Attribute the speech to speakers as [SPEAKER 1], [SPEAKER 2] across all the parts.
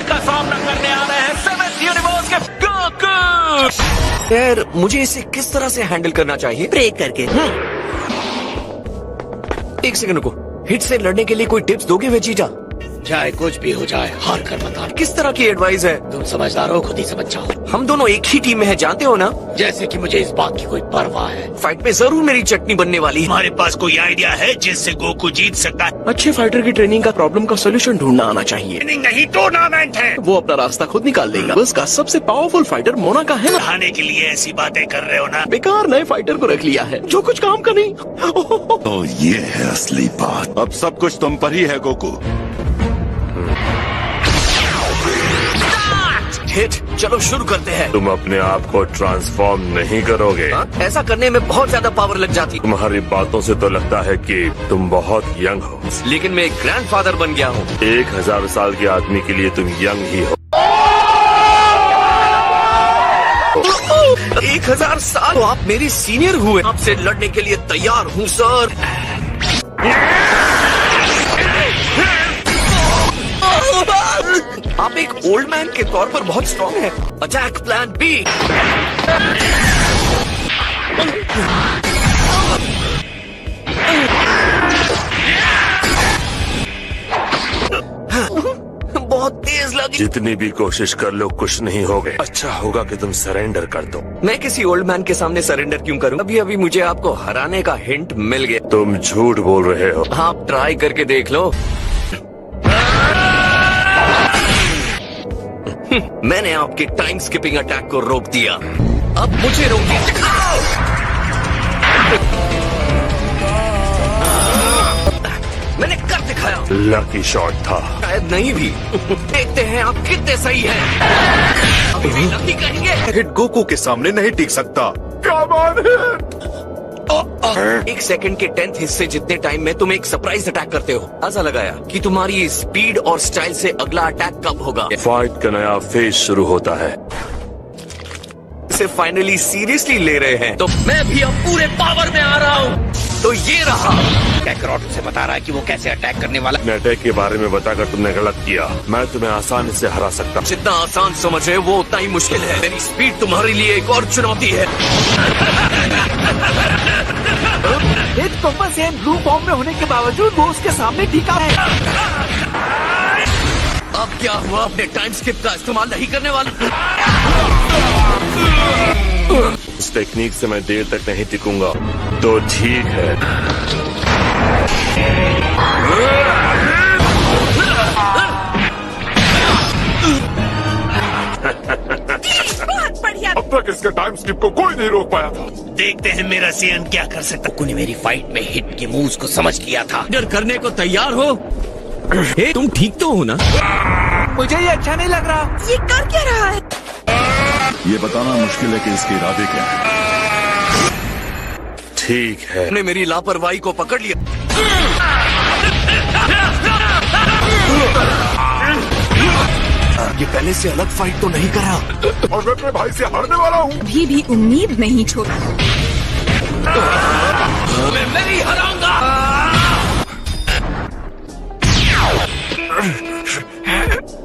[SPEAKER 1] का सामना करने आ रहे हैं 7th यूनिवर्स के गोकू।
[SPEAKER 2] यार मुझे इसे किस तरह से हैंडल करना चाहिए?
[SPEAKER 3] ब्रेक करके।
[SPEAKER 2] एक सेकंड रुको, हिट से लड़ने के लिए कोई टिप्स दोगे वेजिटा?
[SPEAKER 1] चाहे कुछ भी हो जाए, हार कर मत हार।
[SPEAKER 2] किस तरह की एडवाइस है?
[SPEAKER 1] तुम समझदार हो, खुद ही समझ जाओ।
[SPEAKER 2] हम दोनों एक ही टीम में हैं, जानते हो ना?
[SPEAKER 1] जैसे कि मुझे इस बात की कोई परवाह है।
[SPEAKER 2] फाइट में जरूर मेरी चटनी बनने वाली है।
[SPEAKER 4] हमारे पास कोई आइडिया है जिससे गोकू जीत सकता है?
[SPEAKER 5] अच्छे फाइटर की ट्रेनिंग का प्रॉब्लम का सोल्यूशन ढूंढना आना चाहिए।
[SPEAKER 4] नहीं, टूर्नामेंट है।
[SPEAKER 5] वो अपना रास्ता खुद निकाल देगा। उसका सबसे पावरफुल फाइटर मोनाका है ना।
[SPEAKER 4] खाने के लिए ऐसी बातें कर रहे हो ना।
[SPEAKER 5] बेकार नए फाइटर को रख लिया है जो कुछ काम का नहीं।
[SPEAKER 6] तो ये है असली बात। अब सब कुछ तुम पर ही है गोकू।
[SPEAKER 2] हिट, चलो शुरू करते हैं।
[SPEAKER 7] तुम अपने आप को ट्रांसफॉर्म नहीं करोगे।
[SPEAKER 2] ऐसा करने में बहुत ज्यादा पावर लग जाती।
[SPEAKER 7] तुम्हारी बातों से तो लगता है कि तुम बहुत यंग हो,
[SPEAKER 2] लेकिन मैं एक ग्रैंडफादर बन गया हूँ।
[SPEAKER 7] 1000 साल के आदमी के लिए तुम यंग ही हो।
[SPEAKER 2] 1000 साल? तो आप मेरी सीनियर हुए। आपसे लड़ने के लिए तैयार हूँ सर। आप एक ओल्ड मैन के तौर पर बहुत स्ट्रॉन्ग हैं। Attack plan B. बहुत तेज लगी।
[SPEAKER 7] जितनी भी कोशिश कर लो कुछ नहीं होगे। अच्छा होगा कि तुम सरेंडर कर दो।
[SPEAKER 2] मैं किसी ओल्ड मैन के सामने सरेंडर क्यों करूं? अभी अभी मुझे आपको हराने का हिंट मिल गया।
[SPEAKER 7] तुम झूठ बोल रहे हो।
[SPEAKER 2] आप ट्राई करके देख लो। मैंने आपके टाइम स्किपिंग अटैक को रोक दिया, अब मुझे रोकिए। मैंने कर दिखाया।
[SPEAKER 7] लकी शॉट था।
[SPEAKER 2] शायद नहीं भी। देखते हैं आप कितने सही हैं। अभी भी लकी कहेंगे।
[SPEAKER 6] हिट गोकू के सामने नहीं टिक सकता।
[SPEAKER 2] एक सेकंड के 10th हिस्से जितने टाइम में तुम एक सरप्राइज अटैक करते हो। ऐसा लगाया कि तुम्हारी स्पीड और स्टाइल से अगला अटैक कब होगा।
[SPEAKER 7] फाइट का नया फेज शुरू होता है।
[SPEAKER 2] इसे फाइनली सीरियसली ले रहे हैं, तो मैं भी अब पूरे पावर में आ रहा हूँ। तो ये रहा।
[SPEAKER 1] कैकरॉट उसे बता रहा है कि वो कैसे अटैक करने वाला।
[SPEAKER 7] अपने अटैक के बारे में बताकर तुमने गलत किया। मैं तुम्हें आसानी से हरा सकता हूँ।
[SPEAKER 2] जितना आसान समझे वो उतना ही मुश्किल है। मेरी स्पीड तुम्हारे लिए एक और चुनौती है।
[SPEAKER 3] Hit super Saiyan blue form में होने के बावजूद वो उसके सामने टिका है।
[SPEAKER 2] अब क्या हुआ? अपने टाइम स्किप का इस्तेमाल नहीं करने वाला।
[SPEAKER 7] इस टेक्निक से मैं देर तक नहीं टिकूंगा। तो ठीक है।
[SPEAKER 3] बहुत बढ़िया।
[SPEAKER 6] अब तक इसके टाइम स्किप को कोई नहीं रोक पाया था।
[SPEAKER 4] देखते हैं मेरा सीएन क्या कर सकता।
[SPEAKER 1] गोकू ने मेरी फाइट में हिट के मूव्स को समझ लिया था।
[SPEAKER 2] डर करने को तैयार हो? हे, तुम ठीक तो हो ना?
[SPEAKER 3] मुझे ये अच्छा नहीं लग रहा। ये कर क्या रहा है?
[SPEAKER 6] ये बताना मुश्किल है कि इसके इरादे क्या है।
[SPEAKER 7] ठीक है।
[SPEAKER 2] तुमने मेरी लापरवाही को पकड़ लिया। ये पहले से अलग फाइट तो नहीं करा।
[SPEAKER 6] और मैं अपने भाई से हारने वाला हूँ।
[SPEAKER 8] अभी भी उम्मीद नहीं छोड़ा।
[SPEAKER 2] मैं नहीं हराऊंगा।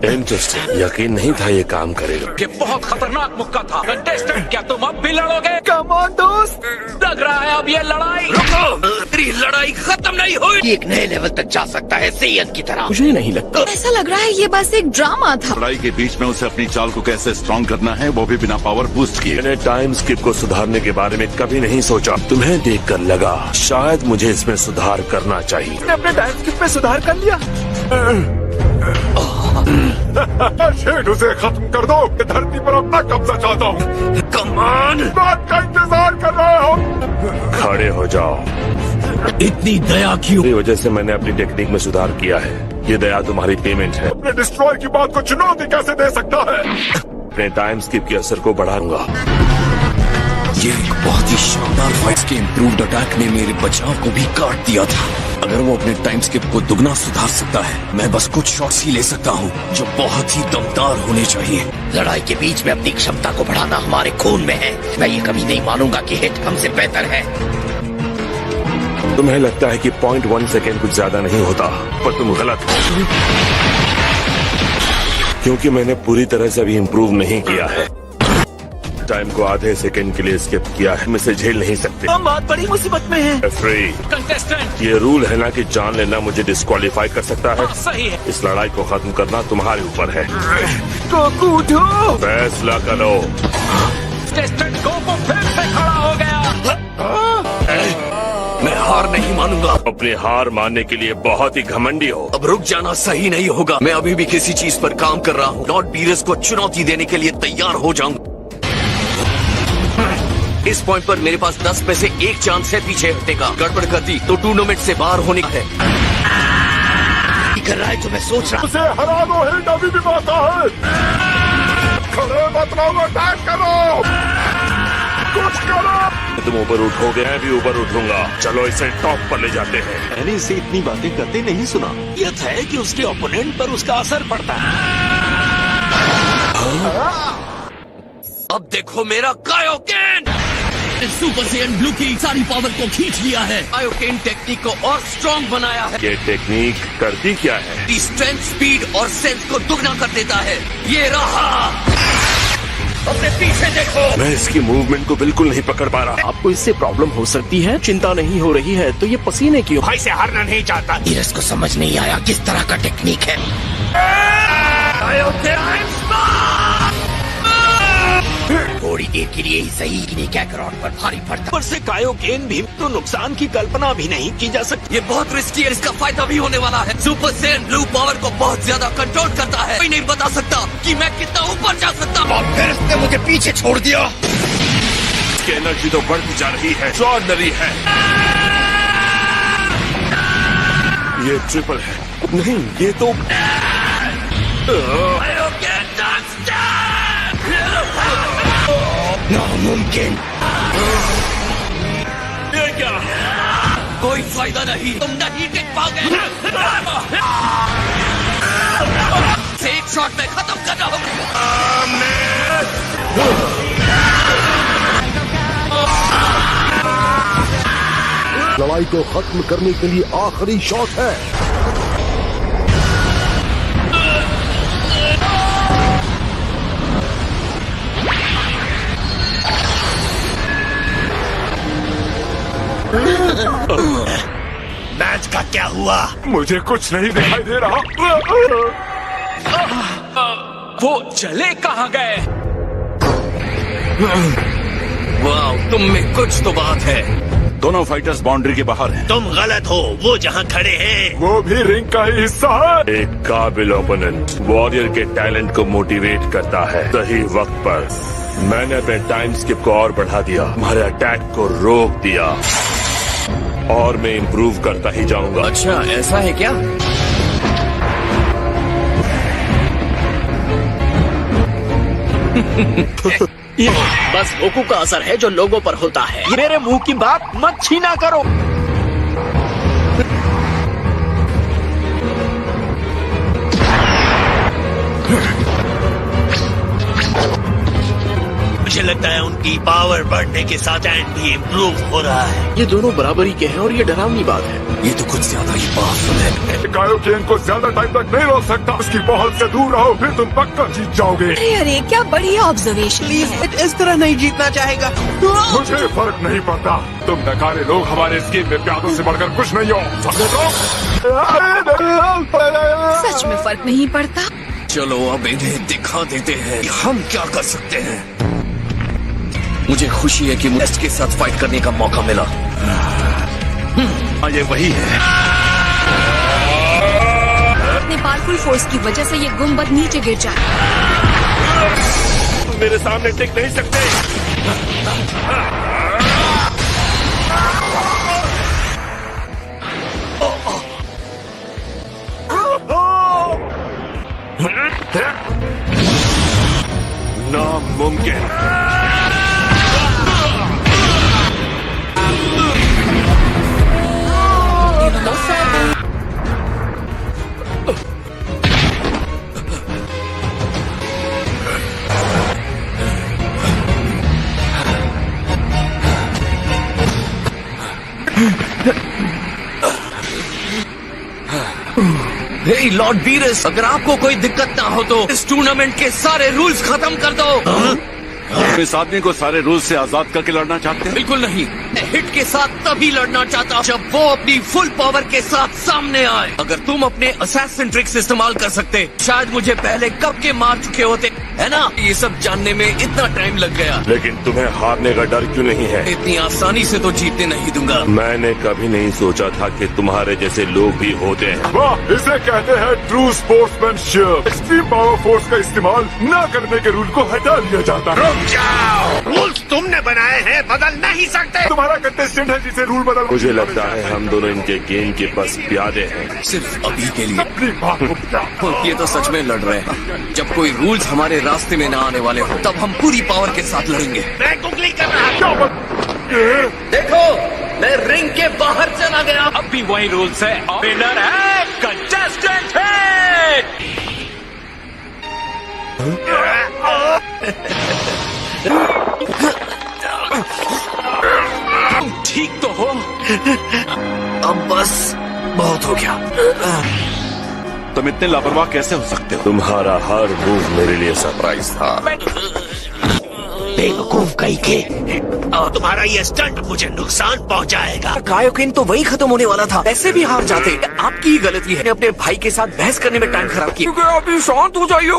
[SPEAKER 7] इंटरेस्टिंग। यकीन नहीं था ये काम करेगा।
[SPEAKER 1] ये बहुत खतरनाक मुक्का था। कंटेस्टेंट, क्या तुम अब भी लड़ोगे?
[SPEAKER 3] कम ऑन दोस्त।
[SPEAKER 1] लग रहा है अब ये लड़ाई।
[SPEAKER 2] रुको, तेरी लड़ाई खत्म नहीं हुई।
[SPEAKER 1] ये एक नए लेवल तक जा सकता है, सैयद की तरह।
[SPEAKER 5] मुझे नहीं लगता।
[SPEAKER 8] ऐसा लग रहा है ये बस एक ड्रामा था।
[SPEAKER 6] लड़ाई के बीच में उसे अपनी चाल को कैसे स्ट्रॉन्ग करना है, वो भी बिना पावर बूस्ट किए।
[SPEAKER 7] मैंने टाइम स्किप को सुधारने के बारे में कभी नहीं सोचा। तुम्हें देखकर लगा शायद मुझे इसमें सुधार करना चाहिए।
[SPEAKER 3] ने अपने टाइम स्किप में सुधार कर लिया।
[SPEAKER 6] शेड उसे खत्म कर दो। मैं धरती पर अपना कब्जा चाहता हूँ।
[SPEAKER 2] कमान।
[SPEAKER 6] बात का इंतजार कर रहे हो।
[SPEAKER 7] खड़े हो जाओ।
[SPEAKER 2] इतनी दया क्यों?
[SPEAKER 7] इसी वजह से मैंने अपनी टेक्निक में सुधार किया है। ये दया तुम्हारी पेमेंट है।
[SPEAKER 6] अपने डिस्ट्रॉय की बात को चुनौती कैसे दे सकता है?
[SPEAKER 7] अपने टाइम स्किप के असर को बढ़ाऊंगा।
[SPEAKER 2] ये एक बहुत ही शानदार फाइट के इम्प्रूव्ड अटैक ने मेरे बचाव को भी काट दिया था। अगर वो अपने टाइम स्किप को दुगना सुधार सकता है, मैं बस कुछ शॉट्स ही ले सकता हूँ जो बहुत ही दमदार होने चाहिए।
[SPEAKER 1] लड़ाई के बीच में अपनी क्षमता को बढ़ाना हमारे खून में है। मैं ये कभी नहीं मानूंगा कि हिट हमसे बेहतर है।
[SPEAKER 7] तुम्हें लगता है कि 0.1 सेकेंड कुछ ज्यादा नहीं होता, पर तुम गलत हो। क्योंकि मैंने पूरी तरह से अभी इम्प्रूव नहीं किया है। टाइम को आधे सेकंड के लिए स्किप किया है, मैं इसे झेल नहीं सकते।
[SPEAKER 3] हम बहुत बड़ी मुसीबत में हैं।
[SPEAKER 7] रेफरी,
[SPEAKER 3] कंटेस्टेंट
[SPEAKER 7] ये रूल है ना कि जान लेना मुझे डिस्क्वालीफाई कर सकता है।
[SPEAKER 3] सही है।
[SPEAKER 7] इस लड़ाई को खत्म करना तुम्हारे ऊपर है।
[SPEAKER 3] गोकू उठो।
[SPEAKER 7] फैसला करो।
[SPEAKER 3] कंटेस्टेंट गोकू फिर से खड़ा हो गया।
[SPEAKER 2] मैं हार नहीं मानूंगा।
[SPEAKER 7] अपनी हार मानने के लिए बहुत ही घमंडी हो।
[SPEAKER 2] अब रुक जाना सही नहीं होगा। मैं अभी भी किसी चीज पर काम कर रहा हूँ। लॉर्ड बीरस को चुनौती देने के लिए तैयार हो जाऊंगा। इस पॉइंट पर मेरे पास 10 में से 1 चांस है पीछे हटने का। गड़बड़ कर दी तो टूर्नामेंट से बाहर होने का है।
[SPEAKER 1] कर रहा है जो मैं सोच रहा हूँ।
[SPEAKER 6] उसे हरा दो, हिट अभी भी बाता है। खड़े मत रहो, अटैक करो, कुछ करो।
[SPEAKER 7] तुम ऊपर उठोगे, मैं भी ऊपर उठूंगा। चलो इसे टॉप पर ले जाते हैं।
[SPEAKER 5] मैंने इसे इतनी बातें करते नहीं सुना।
[SPEAKER 3] ये है कि उसके ओपोनेंट पर उसका असर पड़ता है।
[SPEAKER 2] अब देखो मेरा कायोकेन। सुपर सैयन ब्लू की सारी पावर को खींच लिया है। कायोकेन टेक्निक को और स्ट्रॉन्ग बनाया है।
[SPEAKER 7] ये टेक्निक करती क्या है?
[SPEAKER 2] स्ट्रेंथ, स्पीड और सेंस को दुगना कर देता है। ये रहा। अपने पीछे देखो।
[SPEAKER 7] मैं इसकी मूवमेंट को बिल्कुल नहीं पकड़ पा रहा।
[SPEAKER 5] आपको इससे प्रॉब्लम हो सकती है। चिंता नहीं हो रही है तो ये पसीने की
[SPEAKER 4] भाई से हारना नहीं चाहता।
[SPEAKER 1] नीरज को समझ नहीं आया किस तरह का टेक्निक है। थोड़ी देर के लिए ही सही कि कैकरॉट पर भारी पड़ता।
[SPEAKER 3] ऊपर से कायोकेन भी तो नुकसान की कल्पना भी नहीं की जा सकती।
[SPEAKER 2] ये बहुत रिस्की है। इसका फायदा भी होने वाला है। सुपर सैयन ब्लू पावर को बहुत ज्यादा कंट्रोल करता है। कोई नहीं बता सकता कि मैं कितना ऊपर जा सकता हूँ।
[SPEAKER 1] और फिर उसने मुझे पीछे छोड़ दिया।
[SPEAKER 7] इसकी एनर्जी तो बढ़ती जा रही है। एक्स्ट्राऑर्डिनरी है। ये ट्रिपल है। नहीं, ये तो
[SPEAKER 1] नामुमकिन।
[SPEAKER 7] ये क्या?
[SPEAKER 2] कोई फायदा नहीं। तुम नहीं टिक पाओगे। एक शॉट में खत्म करना होगा।
[SPEAKER 6] लड़ाई को खत्म करने के लिए आखिरी शॉट है।
[SPEAKER 4] मैच का क्या हुआ?
[SPEAKER 6] मुझे कुछ नहीं दिखाई दे रहा।
[SPEAKER 3] वो चले कहाँ गए?
[SPEAKER 2] वाह, तुम में कुछ तो बात है।
[SPEAKER 7] दोनों फाइटर्स बाउंड्री के बाहर हैं।
[SPEAKER 4] तुम गलत हो। वो जहाँ खड़े हैं
[SPEAKER 6] वो भी रिंग का ही हिस्सा है।
[SPEAKER 7] एक काबिल ओपोनेंट वॉरियर के टैलेंट को मोटिवेट करता है। सही वक्त पर मैंने अपने टाइम स्किप को और बढ़ा दिया। हमारे अटैक को रोक दिया और मैं इम्प्रूव करता ही जाऊंगा।
[SPEAKER 2] अच्छा, ऐसा है क्या?
[SPEAKER 3] ये बस गोकू का असर है जो लोगों पर होता है। ये मेरे मुंह की बात मत छीना करो।
[SPEAKER 4] मुझे लगता है उनकी पावर बढ़ने के साथ एंड भी इम्प्रूव हो रहा है।
[SPEAKER 5] ये दोनों बराबरी के हैं और ये डरावनी बात है।
[SPEAKER 2] ये तो कुछ ज्यादा ही पावरफुल है।
[SPEAKER 6] कायोकेन को ज्यादा टाइम तक नहीं रोक सकता। उसकी पहुंच से दूर रहो, फिर तुम पक्का जीत जाओगे।
[SPEAKER 8] अरे अरे, क्या बढ़िया ऑब्जर्वेशन है।
[SPEAKER 3] इस तरह नहीं जीतना चाहेगा।
[SPEAKER 6] मुझे फर्क नहीं पड़ता। तुम नकारे लोग हमारे स्कीम में प्यादों से बढ़कर कुछ नहीं हो। समझे
[SPEAKER 8] सच में फर्क नहीं पड़ता।
[SPEAKER 2] चलो अब इन्हें दिखा देते हैं कि हम क्या कर सकते हैं। मुझे खुशी है कि मुझे के साथ फाइट करने का मौका मिला।
[SPEAKER 7] ये वही है।
[SPEAKER 8] अपने पावरफुल फोर्स की वजह से ये गुंबद नीचे गिर जाए।
[SPEAKER 7] मेरे सामने टिक नहीं सकते। नामुमकिन।
[SPEAKER 2] हे लॉर्ड वीरस, अगर आपको कोई दिक्कत ना हो तो इस टूर्नामेंट के सारे रूल्स खत्म कर दो।
[SPEAKER 7] इस आदमी को सारे रूल्स से आजाद करके लड़ना चाहते हैं?
[SPEAKER 2] बिल्कुल नहीं, मैं हिट के साथ तभी लड़ना चाहता हूं जब वो अपनी फुल पावर के साथ सामने आए। अगर तुम अपने असैसिन ट्रिक्स इस्तेमाल कर सकते, शायद मुझे पहले कब के मार चुके होते, है ना? ये सब जानने में इतना टाइम लग गया।
[SPEAKER 7] लेकिन तुम्हें हारने का डर क्यों नहीं है?
[SPEAKER 2] इतनी आसानी से तो जीतने नहीं दूंगा।
[SPEAKER 7] मैंने कभी नहीं सोचा था कि तुम्हारे जैसे लोग भी होते हैं।
[SPEAKER 6] वाह, इसे कहते हैं true sportsmanship. Extreme power force का इस्तेमाल न करने के रूल को हटा दिया जाता है।
[SPEAKER 4] जाओ, रूल्स तुमने बनाए हैं, बदल नहीं सकते।
[SPEAKER 6] तुम्हारा कंटेस्टेंट है जिसे रूल बदल।
[SPEAKER 7] मुझे लगता है हम दोनों इनके गेम के बस प्यादे हैं।
[SPEAKER 2] सिर्फ अभी के लिए।
[SPEAKER 6] अपनी बात को क्या?
[SPEAKER 2] ये तो सच में लड़ रहे हैं। जब कोई रूल्स हमारे रास्ते में ना आने वाले हो, तब हम पूरी पावर के साथ लड़ेंगे।
[SPEAKER 4] मैं गुगली कर रहा हूँ।
[SPEAKER 2] देखो, मैं रिंग के बाहर चला गया।
[SPEAKER 3] अब भी वही रूल्स है। विनर है कंटेस्टेंट है। तुम ठीक तो हो?
[SPEAKER 2] अब बस बहुत हो गया।
[SPEAKER 7] तुम इतने लापरवाह कैसे हो सकते हो? तुम्हारा हर मूव मेरे लिए सरप्राइज था।
[SPEAKER 1] बेवकूफ कहीं के।
[SPEAKER 4] और तुम्हारा ये स्टंट मुझे नुकसान पहुंचाएगा।
[SPEAKER 2] कायोकेन तो वही खत्म होने वाला था, ऐसे भी हार जाते। आपकी ही गलती है, अपने भाई के साथ बहस करने में टाइम खराब किया। अभी शांत हो जाइए।